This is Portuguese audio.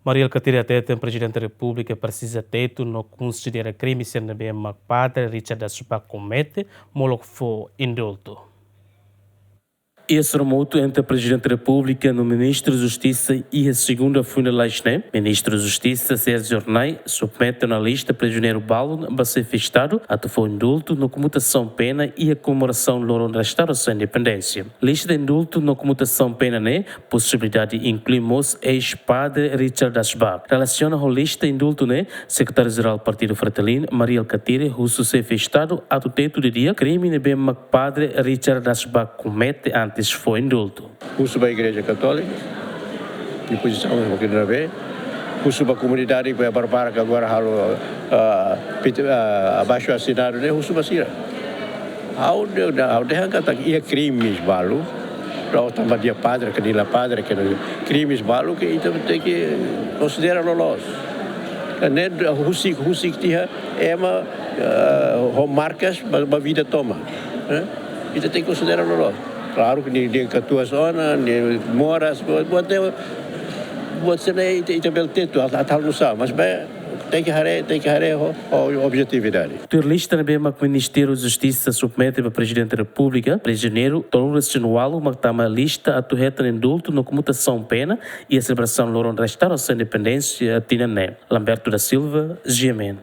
Mariel Catira Tete, Presidente da República, precisa teto no considera crime sendo bem padre Richard Asupa comete, molo for indulto. Esse remoto entre o Presidente da República no Ministro da Justiça e a segunda fundação, Ministro da Justiça Sérgio Ornai submete na lista prisioneiro Balo a ser festado a foi indulto na comutação pena e a comemoração da restauração da independência. Lista de indulto na comutação pena né, possibilidade incluímos ex-padre Richard Asbach. Relaciona a lista de indulto né, secretário-geral do Partido Fratelino, Mariel Catire, russo ser festado a teto de dia, crime bem padre Richard Asbach comete antes foi indulto. Uso para a Igreja Católica, de posição um pouquinho ver. Uso para a comunidade para a Barbara que agora abaixo assinado, né? Uso para Sira. Ao derrancar ia crimes balu, para também dia padre que não padre que crimes balu que então tem que considerar los. Né? Husik dia é uma marcas para a vida toma, né? Então tem que considerar los. Claro que dia 14 horas, moras, buat sana itu belteto atal no sa, mas bem tem que hare a objetividade. Ter lista na bema que o Ministério da Justiça submete para o Presidente da República, prisioneiro, tolerância anual, uma tama lista a torreta indulto na comutação pena e a celebração da restauração da independência a Tinané. Lamberto da Silva, GMN.